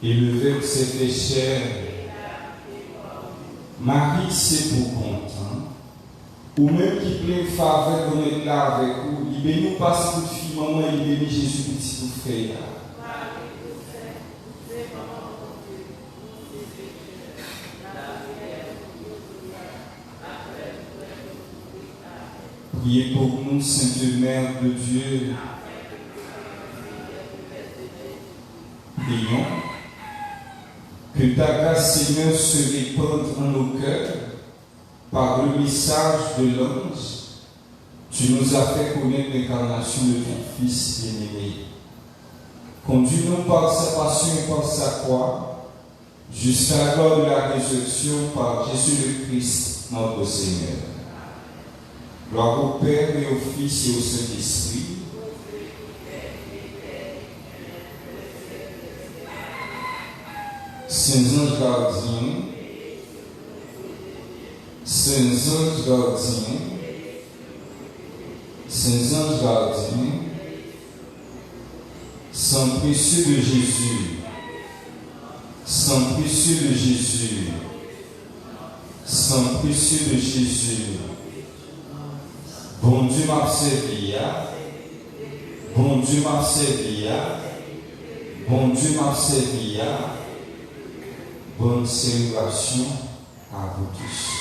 Et le Verbe s'est fait chair. Marie, c'est pour content. Ou même qui plein faveur de mettre là avec vous. Il bénit pas ce coup de fille, maman, il bénit Jésus petit pour faire. Priez pour nous, Sainte Mère de Dieu. Prions que ta grâce, Seigneur, se répande en nos cœurs par le message de l'ange. Tu nous as fait connaître l'incarnation de ton Fils bien-aimé. Conduis-nous par sa passion et par sa croix jusqu'à la gloire de la résurrection par Jésus le Christ, notre Seigneur. Gloire au Père et au Fils et au Saint-Esprit. Saints anges gardiens, Saints anges gardiens, Saints anges gardiens, sang précieux de Jésus, sang précieux de Jésus, sang précieux de Jésus. Bon Dieu m'a servi, bon Dieu m'a servi, bon Dieu m'a servi. Bonne célébration à vous tous.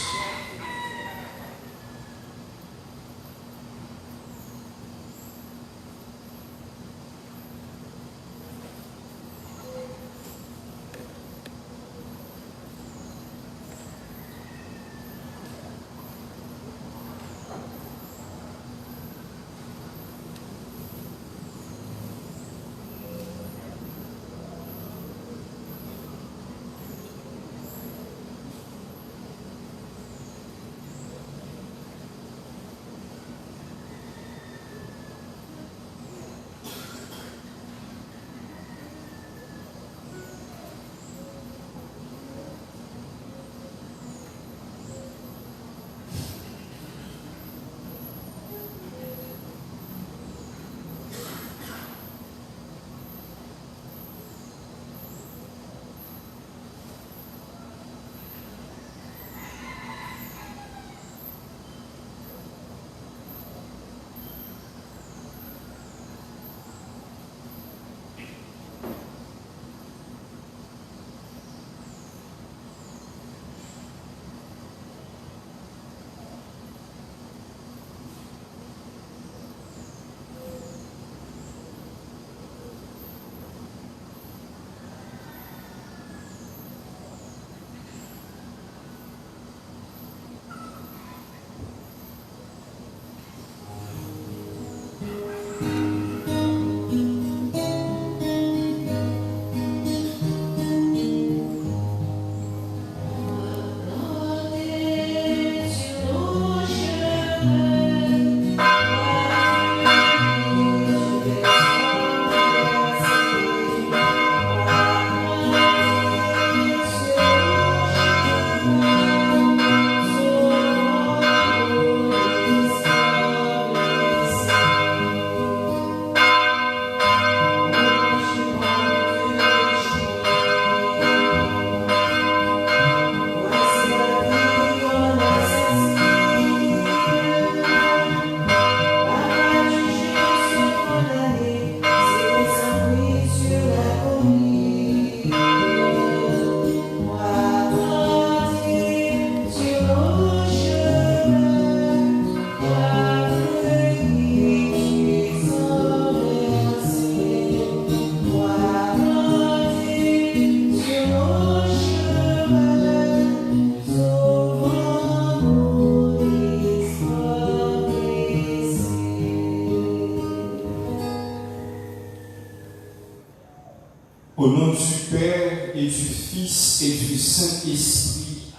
Au nom du Père et du Fils et du Saint-Esprit,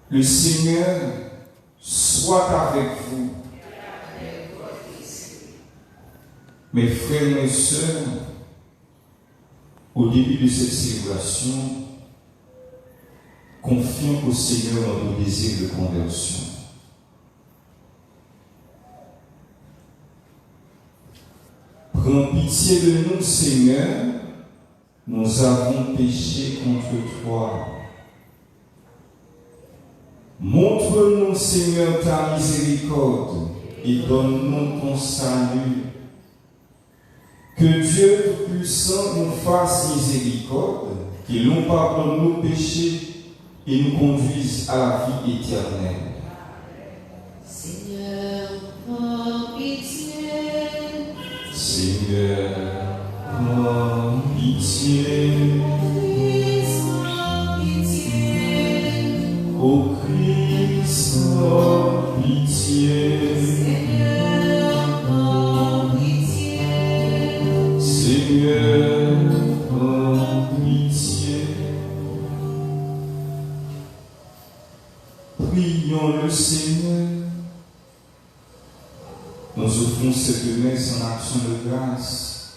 le Seigneur soit avec vous. Mes frères, mes sœurs, au début de cette célébration, confions au Seigneur notre désir de conversion. Prends pitié de nous, Seigneur, nous avons péché contre toi. Montre-nous, Seigneur, ta miséricorde et donne-nous ton salut. Que Dieu Tout-Puissant nous fasse miséricorde, qu'il nous pardonne nos péchés et nous conduise à la vie éternelle. Seigneur, prends pitié. Seigneur, prends pitié. Christ, prends pitié. Ô Christ, prends pitié. Seigneur, prends pitié. Seigneur, prends pitié. Prions le Seigneur. Nous offrons cette messe en action de grâce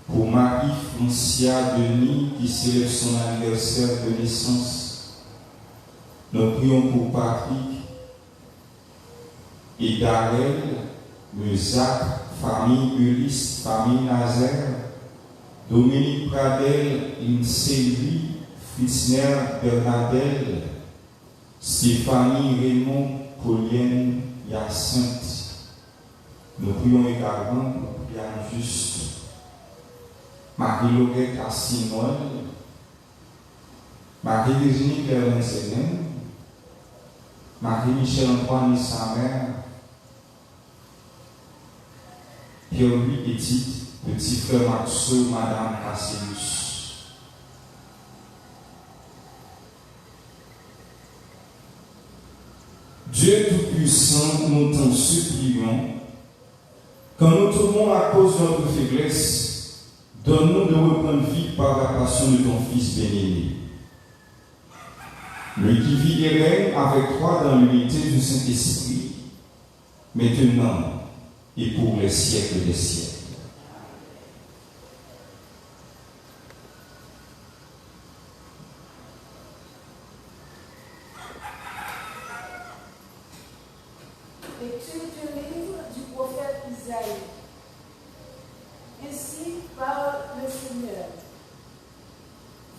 pour Marie-Francia Denis qui célèbre son anniversaire de naissance. Nous prions pour Patrick et Darel, le Zach, famille Ulysse, famille Nazaire, Dominique Pradel, Sylvie, Fritzner, Bernadette, Stéphanie, Raymond, Paulienne, Hyacinthe. Nous prions également pour Pierre Juste, Marie-Laurette Assimone, Marie-Virginie Clermont-Sénène, Marie-Michel Antoine et sa mère, Pierre-Louis Edith, petit frère Maxo, Madame Cassius. Dieu Tout-Puissant, nous t'en supplions. Quand nous trouvons la cause de notre faiblesse, donne-nous de reprendre vie par la passion de ton Fils béni. Lui qui vit et règne avec toi dans l'unité du Saint-Esprit, maintenant et pour les siècles des siècles. Lecture du livre du prophète Isaïe. Ainsi parle le Seigneur.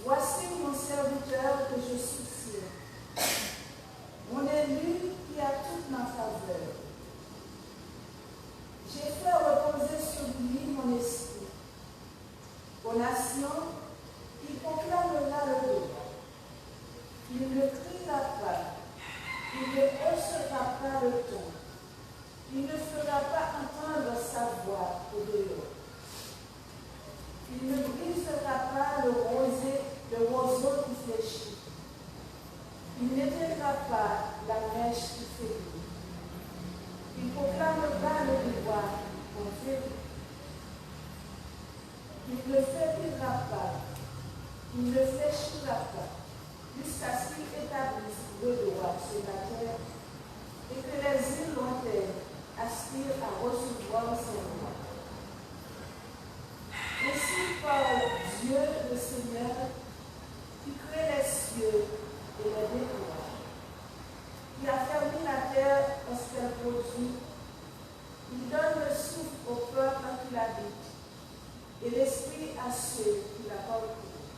Voici mon serviteur que je soutiens, mon élu qui a toute ma faveur. J'ai fait reposer sur lui mon esprit. Aux nations, il proclamera le droit. Il ne criera pas, il ne haussera pas le ton. Il ne fera pas entendre sa voix au dehors. Il ne brisera pas le roseau qui fléchit. Il n'éteindra pas la mèche qui faiblit. Il proclamera le droit en vérité. Il ne faiblira pas. Il ne fléchira pas jusqu'à ce qu'il établisse le droit sur la terre et que les îles lointaines aspire à recevoir son roi. Ainsi parle Dieu le Seigneur, qui crée les cieux et les déploie, qui a fermé la terre lorsqu'elle produit. Il donne le souffle au peuple qui l'habite et l'esprit à ceux qui la parcourent.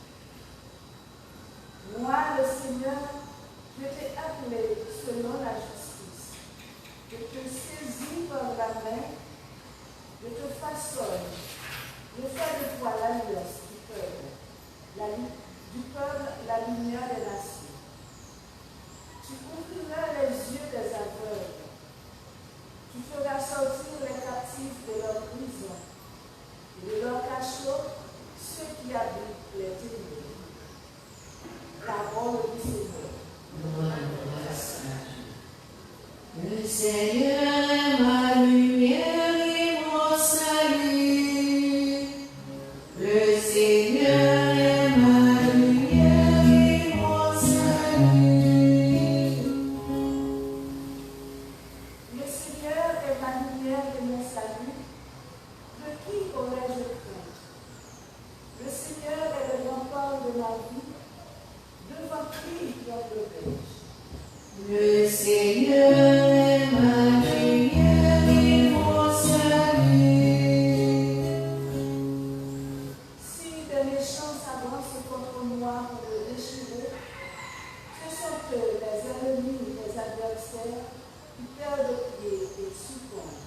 Moi, le Seigneur, je t'ai appelé selon la justice. Je te saisis par la main, je te façonne, je fais de toi l'alliance du peuple, la lumière des nations. Tu ouvriras les yeux des aveugles, tu feras sortir les captifs de leur prison, et de leur cachot ceux qui habitent les ténèbres. Parole du Seigneur. Le Seigneur est ma lumière et mon salut. Le Seigneur est ma lumière et mon salut. Le Seigneur est ma lumière et mon salut. De qui aurais-je crainte? Le Seigneur est le rempart de ma vie. Devant qui j'enlerai? Le Seigneur est ma lumière et mon salut. Si des méchants qui perd le pied et succombe.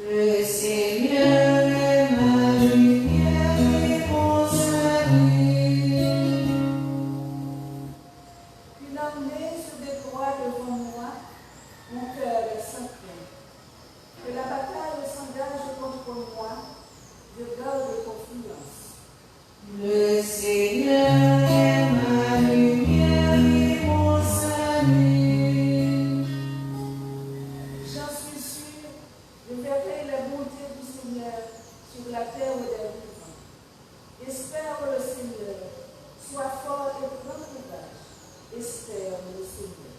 Le Seigneur est ma lumière et mon salut. Une armée se déploie devant moi, mon cœur est sans crainte. Que la bataille s'engage contre moi, je garde confiance. Le Seigneur est ma lumière et mon salut. J'en suis sûr, je verrai la bonté du Seigneur sur la terre des vivants. Espère le Seigneur, sois fort et prends courage. Espère le Seigneur.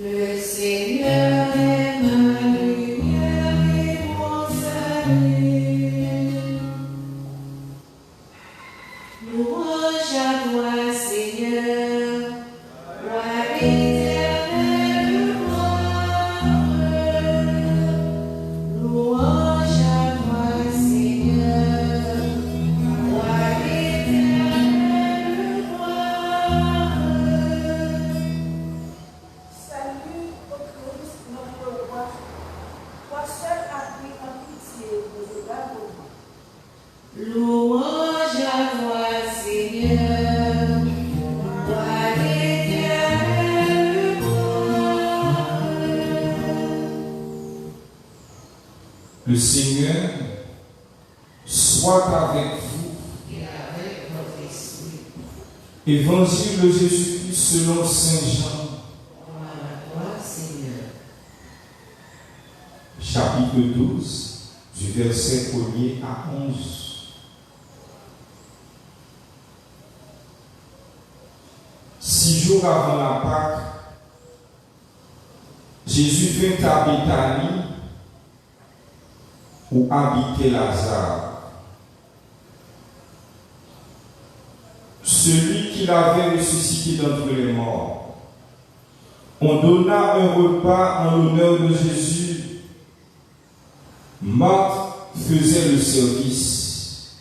Le Seigneur est ma lumière et mon salut. Louange à toi, Seigneur, roi éternel, gloire. Louange à toi, Seigneur, roi éternel, gloire. Salut au Christ, notre roi. Toi seul as pris en pitié nos égards pour moi. Louange à toi, Seigneur, roi éternel, gloire. Le Seigneur soit avec vous. Et avec votre esprit, Évangile de Jésus-Christ selon Saint Jean, gloire à toi, Seigneur. chapitre 12, du verset 1er à 11. Six jours avant la Pâque, Jésus vint à Béthanie où habitait Lazare, celui qui l'avait ressuscité d'entre les morts. On donna un repas en l'honneur de Jésus. Marthe faisait le service.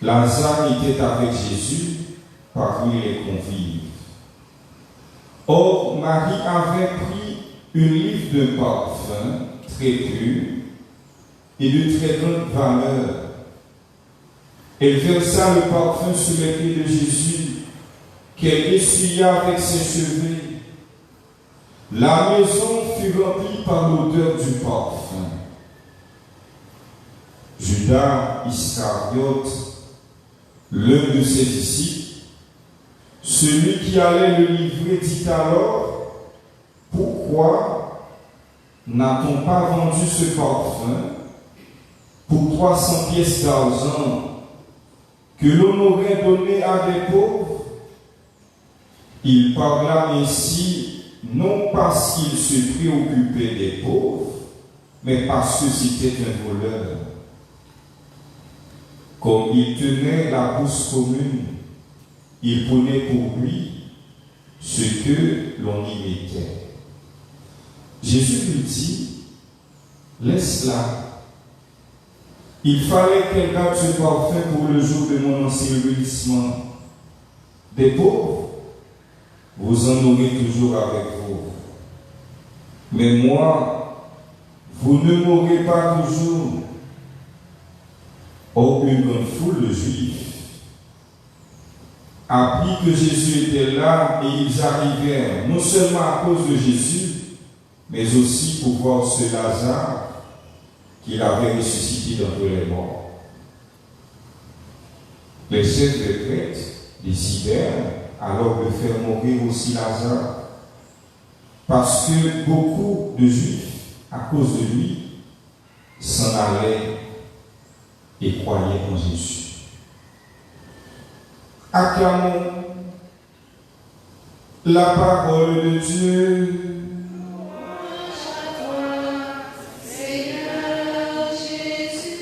Lazare était avec Jésus parmi les convives. Or, Marie avait pris une livre de parfum très pur et de très grande valeur. Elle versa le parfum sur les pieds de Jésus, qu'elle essuya avec ses cheveux. La maison fut remplie par l'odeur du parfum. Judas Iscariote, l'un de ses disciples, celui qui allait le livrer, dit alors: pourquoi n'a-t-on pas vendu ce parfum pour 300 pièces d'argent que l'on aurait donné à des pauvres? Il parla ainsi non parce qu'il se préoccupait des pauvres, mais parce que c'était un voleur. Comme il tenait la bourse commune, il prenait pour lui ce que l'on y mettait. Jésus lui dit: laisse-la. Il fallait qu'elle garde ce parfum pour le jour de mon ensevelissement. Des pauvres, vous en aurez toujours avec vous. Mais moi, vous ne m'aurez pas toujours. Or, une grande foule de Juifs apprit que Jésus était là, et ils arrivèrent non seulement à cause de Jésus, mais aussi pour voir ce Lazare qu'il avait ressuscité d'entre les morts. Les chefs des prêtres décidèrent alors de faire mourir aussi Lazare, parce que beaucoup de Juifs, à cause de lui, s'en allaient et croyaient en Jésus. Acclamons la parole de Dieu. Seigneur Jésus.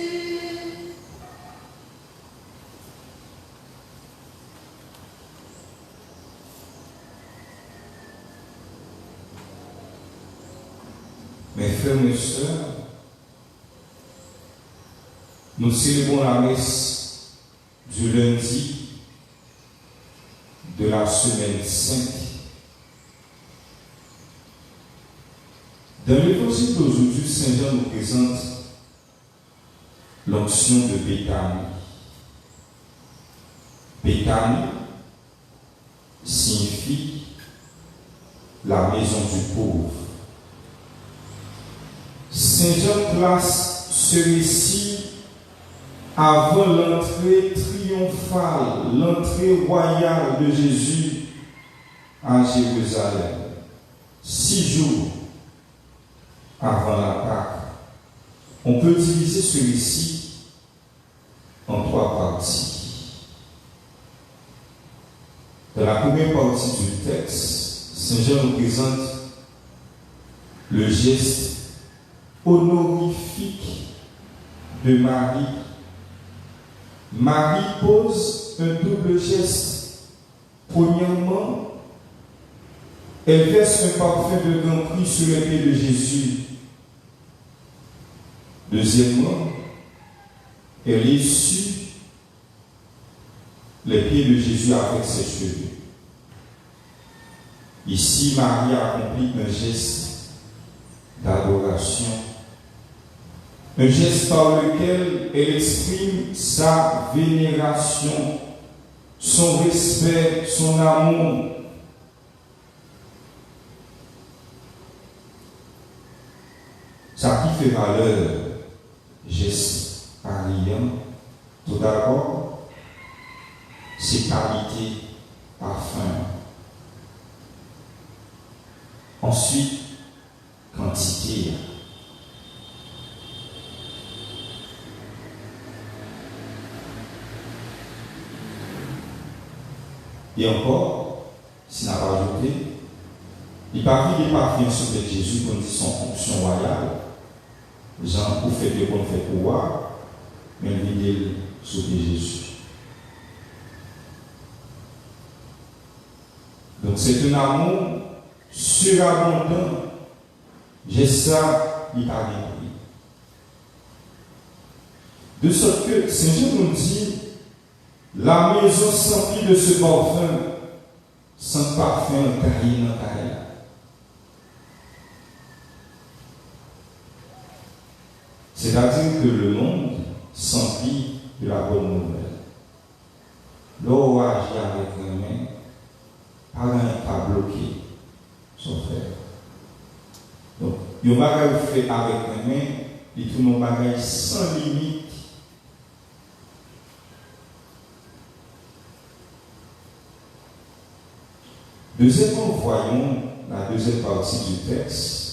Mes frères, mes sœurs, nous célébrons la messe du lundi de la semaine sainte. Dans l'évangile d'aujourd'hui, Saint Jean nous présente l'onction de Béthanie. Béthanie signifie la maison du pauvre. Saint Jean place ce récit avant l'entrée triomphale, l'entrée royale de Jésus à Jérusalem, 6 jours avant la Pâque. On peut diviser ce récit en 3 parties. Dans la première partie du texte, Saint Jean nous présente le geste honorifique de Marie. Marie pose un double geste. Premièrement, elle verse un parfum de grand prix sur les pieds de Jésus. Deuxièmement, elle essuie les pieds de Jésus avec ses cheveux. Ici, Marie accomplit un geste d'adoration, un geste par lequel elle exprime sa vénération, son respect, son amour. Ça qui fait valeur, geste mariant, tout d'abord, c'est qualité, parfum. Ensuite, quantité. Et encore, s'il n'a pas ajouté, il parle des parfums sur Jésus comme dit son fonction royale. Jean, pour faire de bon fait pouvoir, mais vider sur Jésus. Donc c'est un amour surabondant. J'ai ça, il a compris. De sorte que Saint Jean nous dit, la maison s'emplit de ce parfum, sans parfum taillé dans taille. C'est-à-dire que le monde s'emplit de la bonne nouvelle. L'eau agit avec les mains, pas bloqué son frère. Donc, il y a un bagage fait avec les mains, et tout le bagage sans limite. Deuxièmement, voyons la deuxième partie du texte.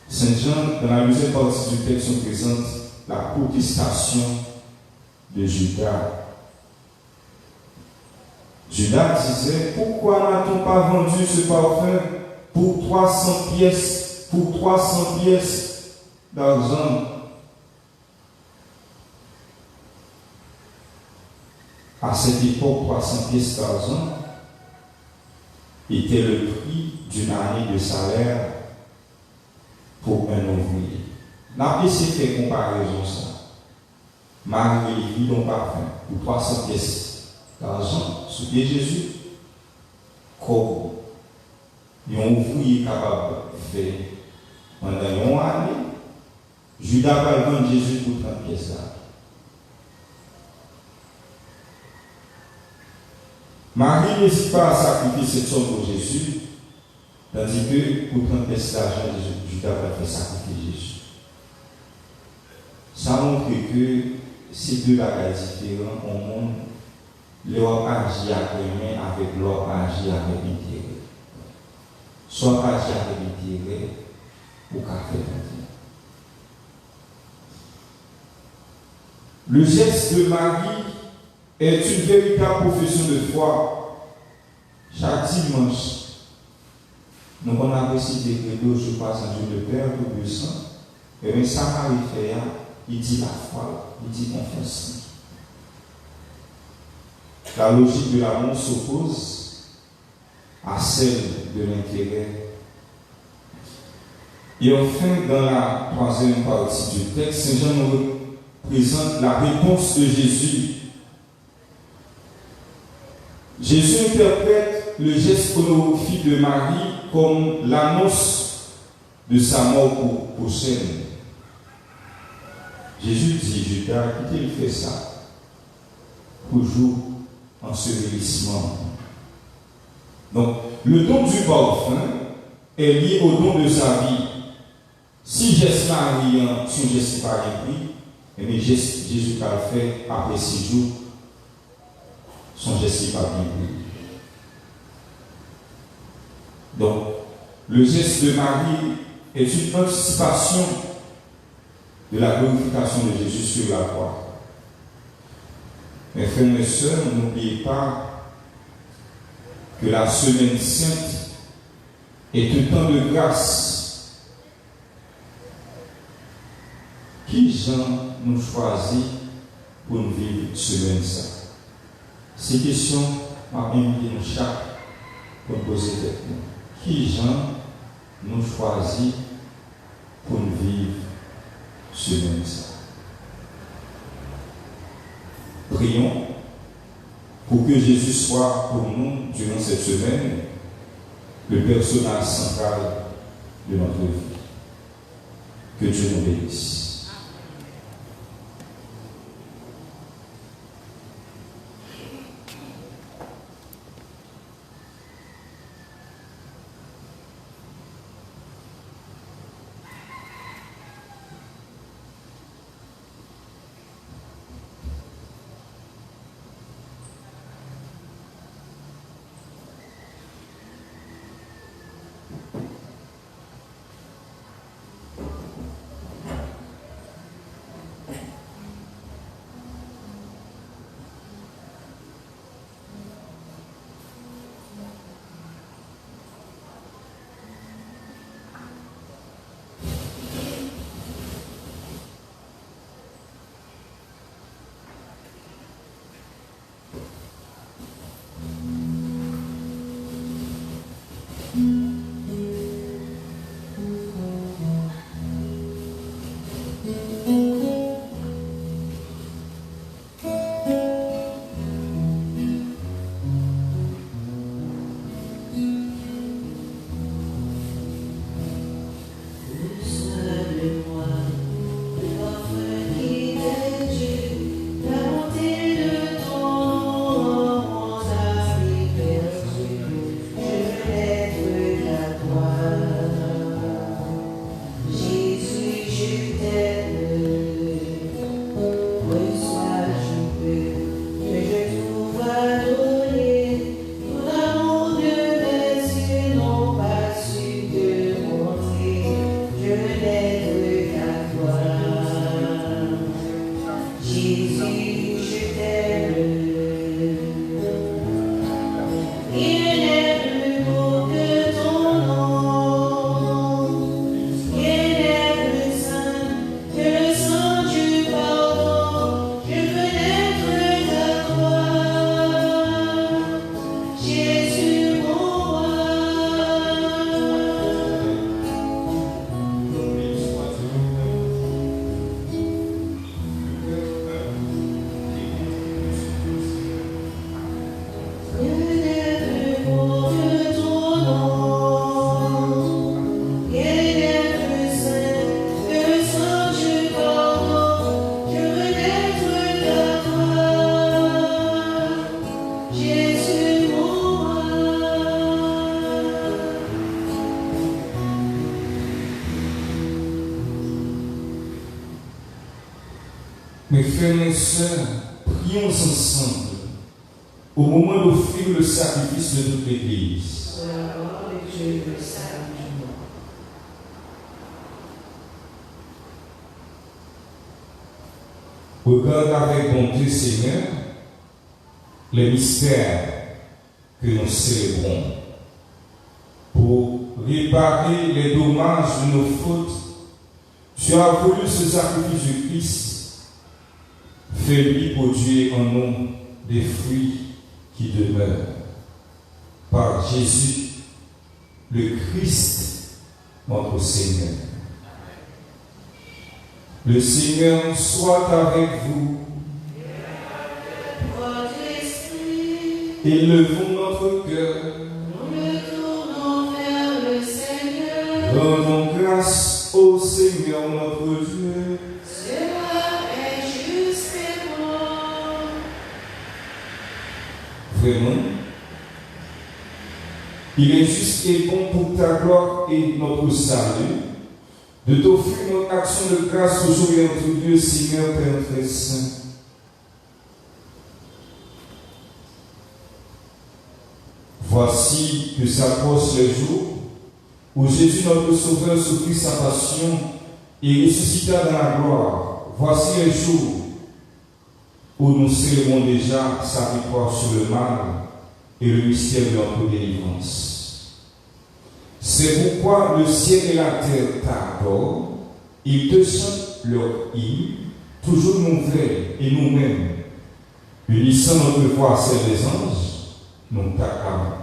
Saint Jean, dans la deuxième partie du texte, nous présente la protestation de Judas. Judas disait, pourquoi n'a-t-on pas vendu ce parfum pour 300 pièces d'argent? À cette époque, 300 pièces d'argent était le prix d'une année de salaire pour un ouvrier. N'a pas fait comparaison ça. Marie vit donc parfum pour 300 pièces d'argent sous pied Jésus, comme un ouvrier capable de faire pendant une année. Judas va vendre Jésus pour 30 pièces d'argent. Marie n'hésite pas à sacrifier cette somme pour Jésus, tandis que pour 30 pièces d'argent, Judas va faire sacrifier Jésus. Ça montre que ces deux bagages différents au monde, l'homme agit avec l'homme agit avec intérêt. Soit agit avec intérêt ou qu'à faire intérêt. Le geste de Marie est une véritable profession de foi. Chaque dimanche, nous avons apprécié des credos, je passe un Dieu de Père Tout-Puissant. Et bien, ça Marie fait, il dit la foi, il dit confiance. La logique de l'amour s'oppose à celle de l'intérêt. Et enfin, dans la troisième partie du texte, Saint Jean nous présente la réponse de Jésus. Jésus interprète le geste honorifique de Marie comme l'annonce de sa mort prochaine. Jésus dit, Judas, qui t'a fait ça? Toujours ensevelissement. Donc, le don du parfum est lié au don de sa vie. Si geste mariant, son geste par écrit, et bien Jésus a fait après 6 jours, son geste par écrit. Donc, le geste de Marie est une anticipation de la glorification de Jésus sur la croix. Mes frères et sœurs, n'oubliez pas que la semaine sainte est un temps de grâce. Qui Jean nous choisit pour nous vivre semaine sainte? Ces questions m'ont invité nous chaque pour nous poser tête. Qui Jean nous choisit pour nous vivre semaine sainte? Prions pour que Jésus soit pour nous, durant cette semaine, le personnage central de notre vie. Que Dieu nous bénisse. Mes frères et sœurs, prions ensemble au moment d'offrir le sacrifice de toute l'Église. Pour la gloire de Dieu, le salut du monde. Regarde avec bonté, Seigneur, les mystères que nous célébrons pour réparer les dommages de nos fautes. Tu as voulu ce sacrifice du Christ. Fais-lui produire en nous des fruits qui demeurent. Par Jésus, le Christ, notre Seigneur. Le Seigneur soit avec vous. Votre esprit, Élevons notre cœur. Rendons grâce au Seigneur notre Dieu. Cela est juste et bon. Vraiment, il est juste et bon pour ta gloire et notre salut de t'offrir notre action de grâce aujourd'hui entre Dieu, Seigneur, Père très saint. Voici que s'approchent les jours où Jésus, notre Sauveur, souffrit sa passion et ressuscita dans la gloire. Voici les jours où nous célébrons déjà sa victoire sur le mal et le mystère de notre délivrance. C'est pourquoi le ciel et la terre t'adorent, ils te chantent leur hymne, toujours nouvelle et nous-mêmes, unissant notre voix à celle des anges, nous t'acclamons.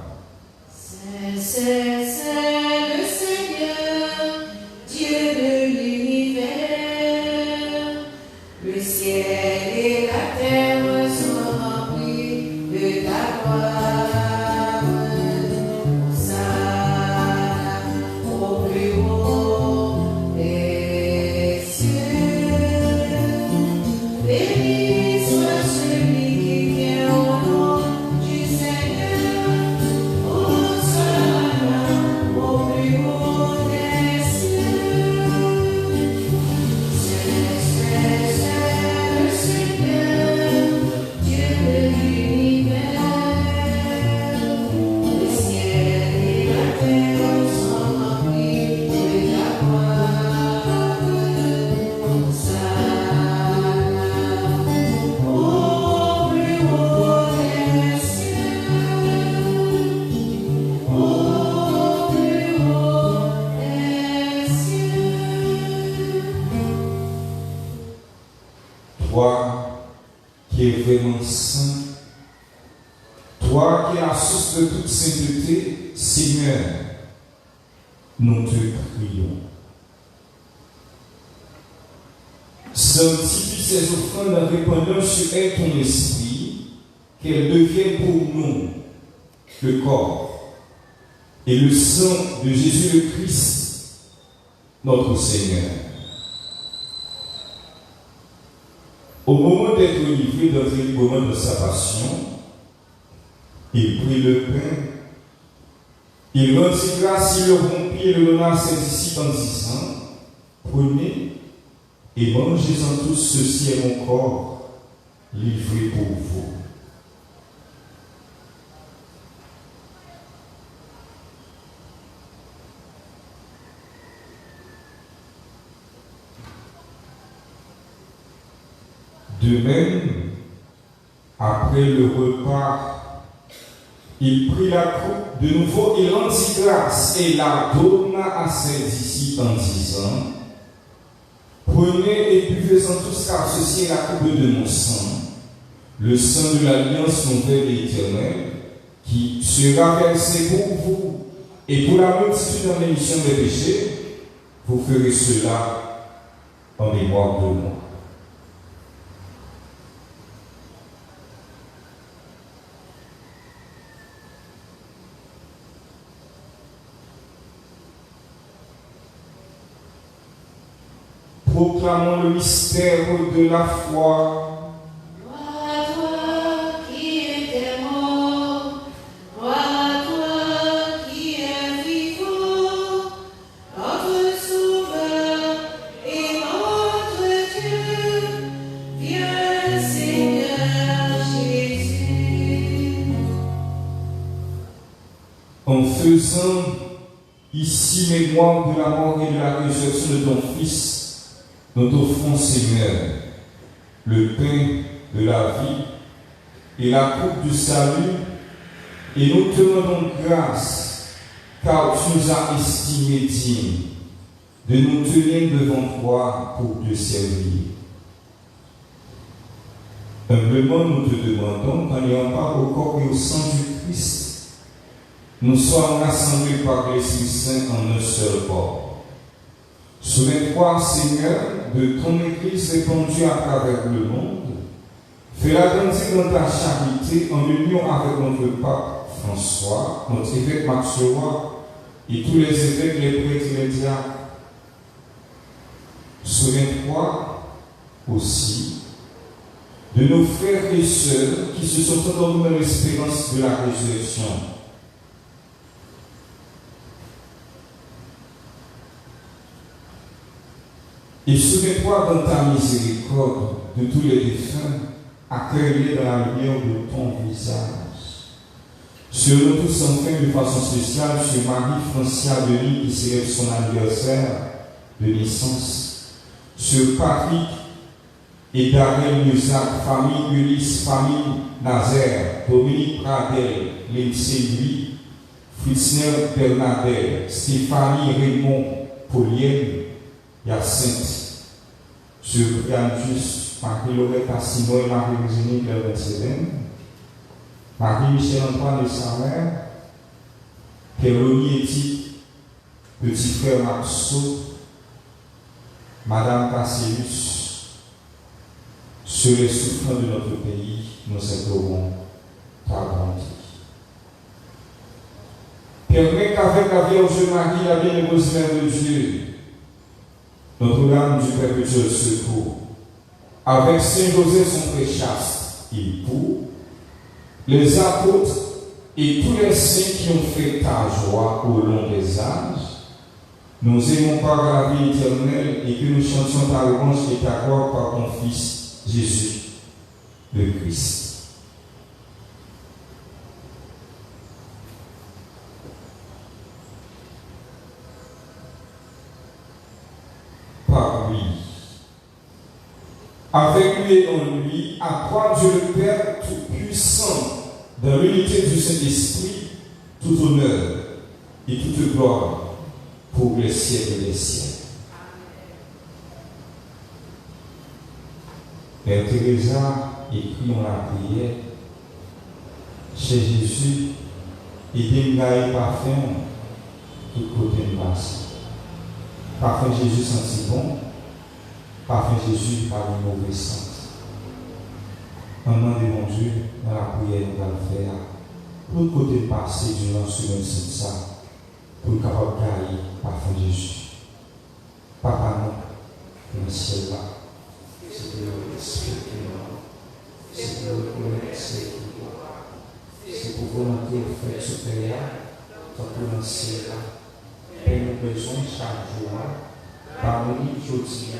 C'est le Seigneur, Dieu de l'univers. Le ciel et la terre sont remplis de ta gloire. Hosanna au plus haut des cieux. Béni soit celui qui vient au nom du Seigneur. Hosanna au plus haut des cieux. C'est le Seigneur, Dieu de l'univers. Le ciel et la terre sont remplis de ta gloire. Hosanna au plus haut des cieux. Au plus haut des cieux. Toi qui es vraiment saint, toi qui es la source de toute sainteté, Seigneur, nous te prions. Sanctifie ces offrandes en répandant sur elles ton esprit, qu'elles deviennent pour nous le corps et le sang de Jésus le Christ, notre Seigneur. Au moment d'être livré d'entrer librement dans sa passion, il prit le pain, il rendit grâce, il le rompit et le donna à ses disciples en disant, prenez et mangez-en tous, ceci est mon corps, livré pour vous. De même, après le repas, il prit la coupe de nouveau, il rendit grâce et la donna à ses disciples en disant, prenez et buvez-en tous, car ceci est la coupe de mon sang, le sang de l'alliance nouvelle et éternelle, qui sera versé pour vous et pour la multitude en rémission des péchés. Vous ferez cela en mémoire de moi. Proclamons le mystère de la foi. Gloire à toi qui étais mort, gloire à toi qui es vivant, notre Sauveur et notre Dieu. Viens Seigneur Jésus. En faisant ici mémoire de la mort et de la résurrection de ton Fils, nous t'offrons, Seigneur, le pain de la vie et la coupe du salut, et nous te rendons grâce, car tu nous as estimés dignes de nous tenir devant toi pour te servir. Humblement, nous te demandons qu'en ayant part au corps et au sang du Christ, nous soyons rassemblés par l'Esprit Saint en un seul corps. Souviens-toi, Seigneur, de ton Église répandue à travers le monde. Fais-la grandir dans ta charité en union avec notre pape François, notre évêque Max Leroy et tous les évêques, les prêtres et les diacres. Souviens-toi aussi de nos frères et sœurs qui se sont endormis dans l'espérance de la résurrection. Et souviens-toi dans ta miséricorde de tous les défunts, accueillis dans la lumière de ton visage. Sur nous tous enfin de façon spéciale, sur Marie-Francia Denis qui célèbre son anniversaire de naissance, sur Patrick et Daniel Musac, famille Ulysse, famille Nazaire, Dominique Pradel, Lindsay Louis, Fritzner Bernadette, Stéphanie Raymond Paulienne, Hyacinthe, sur Brian Just, Marie-Laurette Assino et Marie-Eugénie Clermont-Sévenne, Marie-Michel Antoine et sa mère, Péroni Éthique, petit frère Maxo, Madame Cassius, sur les souffrants de notre pays, nous implorons ta bonté. Permets qu'avec la Vierge Marie, la bienheureuse Mère de Dieu, Notre-Dame du perpétuel secours, avec Saint Joseph son très chaste époux, les apôtres et tous les saints qui ont fait ta joie au long des âges, nous aimons par la vie éternelle et que nous chantions ta louange et ta gloire par ton Fils Jésus le Christ. Par lui, avec lui et en lui, accroît Dieu le Père Tout-Puissant, dans l'unité du Saint-Esprit, tout honneur et toute gloire pour les siècles des siècles. Père Teresa écrit dans la prière, chez Jésus, aidez-moi parfum, tout côté de passe. Parfum Jésus senti bon, parfum Jésus par une mauvaise sens. En nom de mon Dieu, dans la prière, nous allons faire l'autre côté passé durant ce même ça, pour le capable de gagner parfum Jésus. Papa, nous, dans le ciel là, c'est de le respecter, c'est de le reconnaître, c'est pour volonté de faire supérieur, tant que dans le ciel là. Et nous besoin chaque jour, pardonner aujourd'hui,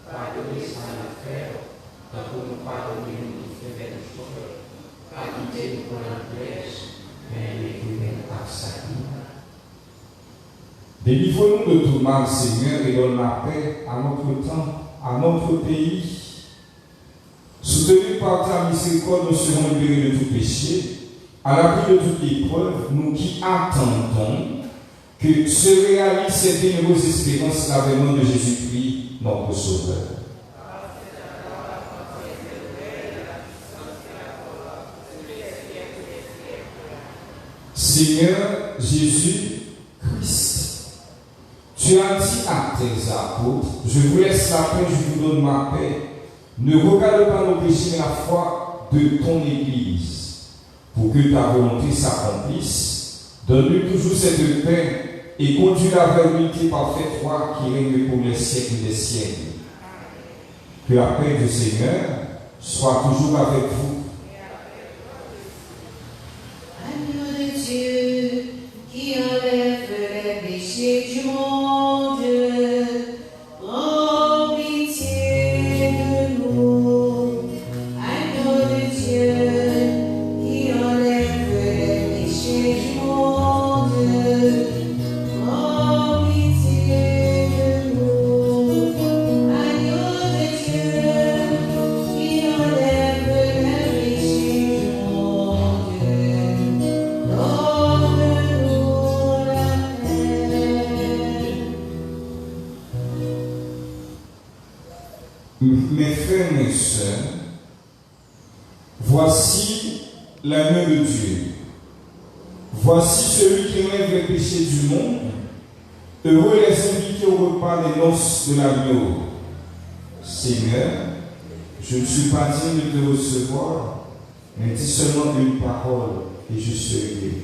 pardonner sans le faire, pour nous pardonner nous qui faisons des choses, pas quitter nous pour la flèche, mais les humains par sa vie. Délivrons-nous de tout mal, Seigneur, et donne la paix à notre temps, à notre pays. Soutenus par ta miséricorde, nous serons libérés de tout péché, à l'abri de toute épreuve, nous qui attendons que se réalise cette bienheureuse espérance, l'avènement de Jésus-Christ, notre Sauveur. Seigneur Jésus-Christ, tu as dit à tes apôtres, je vous laisse la paix, je vous donne ma paix. Ne regarde pas nos péchés, mais la foi de ton Église, pour que ta volonté s'accomplisse. Donne-lui toujours cette paix et conduis-la vers l'unité parfaite, toi qui règne pour les siècles des siècles. Que la paix du Seigneur soit toujours avec vous. Agneau de Dieu, qui enlève les péchés du monde, prends pitié de nous. Agneau de Dieu, qui enlève les péchés du monde, prends pitié de nous. Agneau de Dieu, qui enlève les péchés du monde, donne-nous la paix. Mes frères, mes sœurs, voici l'agneau de Dieu. Voici celui qui enlève les péchés du monde. Heureux les invités au repas des noces de l'agneau. Seigneur, je ne suis pas digne de te recevoir, mais dis seulement une parole et je serai guéri.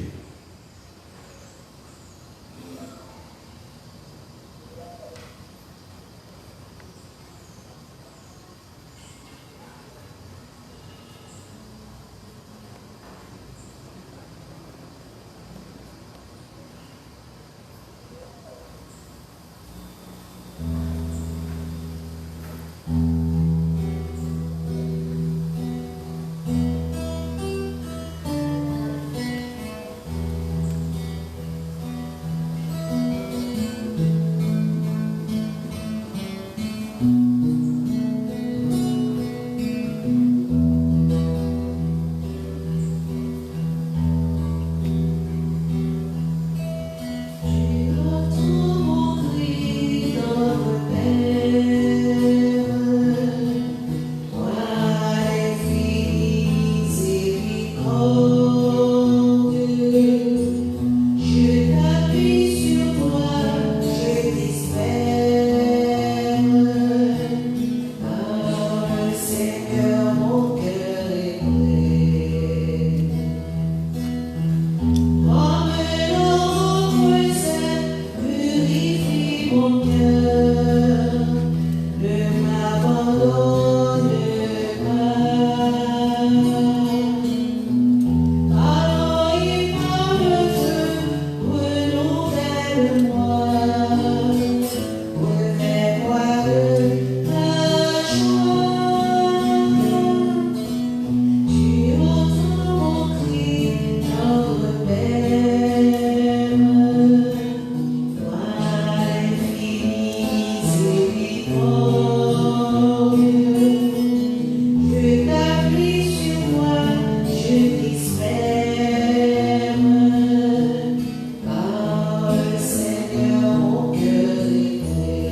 mon cœur, ne m'abandonne pas. Alors il parle feu, renouvelle-moi, refais-moi de ta joie. Tu entends mon cri, tendre Père, toi l'infini miséricorde. Je t'appuie sur moi, je t'espère, car Seigneur, mon cœur est prêt.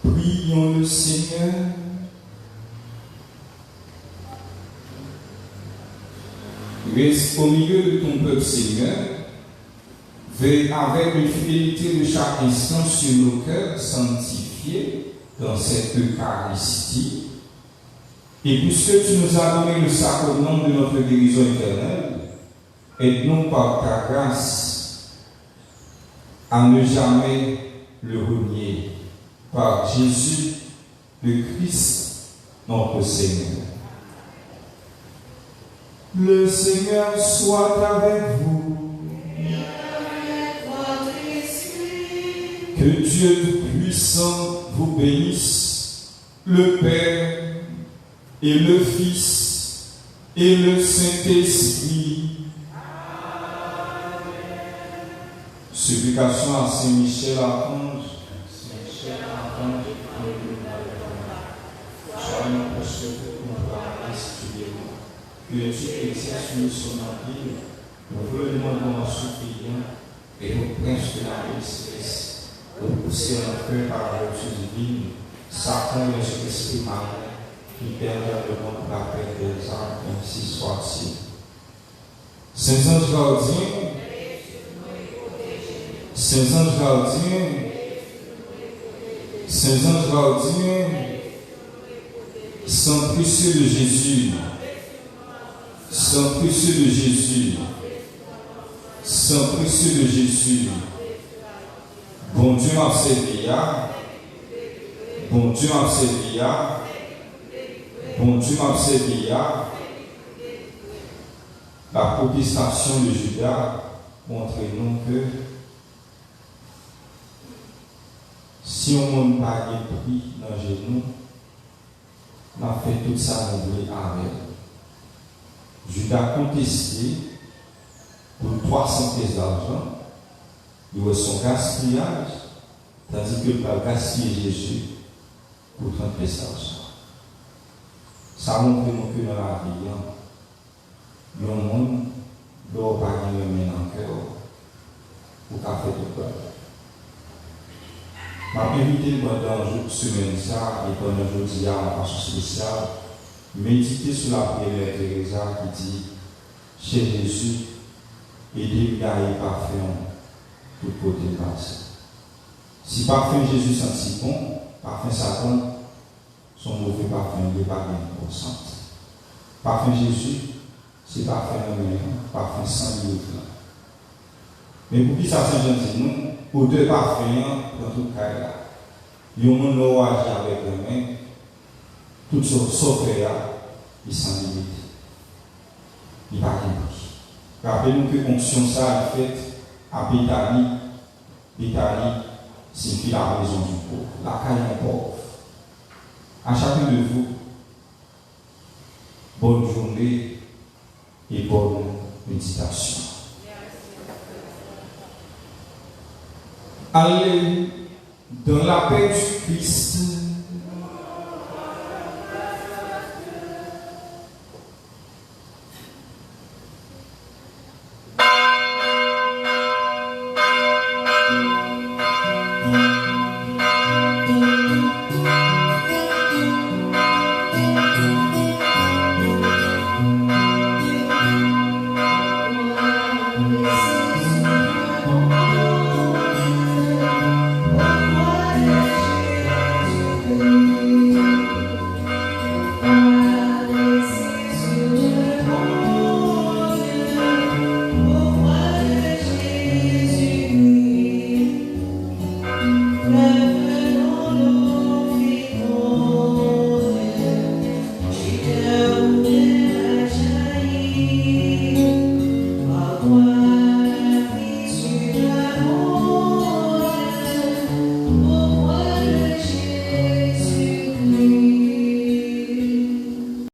Prions le Seigneur. Reste au milieu de ton peuple, Seigneur. Veille avec une fidélité de chaque instant sur nos cœurs sanctifiés dans cette Eucharistie. Et puisque tu nous as donné le sacrement de notre guérison éternelle, aide-nous par ta grâce à ne jamais le renier. Par Jésus, le Christ, notre Seigneur. Le Seigneur soit avec vous. Et avec votre esprit. Que Dieu Tout-Puissant vous bénisse, le Père et le Fils et le Saint-Esprit. Supplication à Saint-Michel Archange. Saint-Michel Archange, soyez précieux pour nous restituer. Que Dieu exerce sur son empire, nous vous le demandons en suppliant, et au prince de la céleste, pour pousser en feu par la vertu divine, Satan et l'esprit malin, qui perdent le monde pour la paix des âmes, ainsi soit-il. Saint Ange gardien, Saint Ange gardien, Saint Ange gardien, Saint précieux de Jésus, Saint précieux de Jésus, Saint précieux de Jésus, bon Dieu m'a servi, bon Dieu m'a servi, bon Dieu m'a servi, la protestation de Judas montre-nous que si on ne pas pris dans le genou, on a fait tout ça avec. Judas contesté pour 300 pièces d'argent, il voit son gaspillage, tandis que par gaspiller Jésus pour 30 pièces d'argent. Ça montre que dans la vie, il y a un monde qui n'a pas de main dans le cœur pour faire tout ça. Ma invité pendant une semaine ça et pendant jeudi en marche spéciale, méditer sur la prière de Teresa qui dit chez Jésus, aidez-moi à y parfait tout côté passe. Si parfum Jésus sent bon, parfum Satan, son mauvais parfum n'est pas bien pour santé. Parfum Jésus, c'est parfum humain, parfum sans limite. Mais pour qui ça Saint-Jean dit nous, pour deux parfums dans tout cas là. Il y a un monde agir avec les mains, tout sauf il sans limite. Il va rien. Rappelez-nous que fonction ça est faite à Béthanie. Béthanie signifie la maison du pauvre, la caille pauvre. À chacun de vous, bonne journée et bonne méditation. Allez dans la paix du Christ.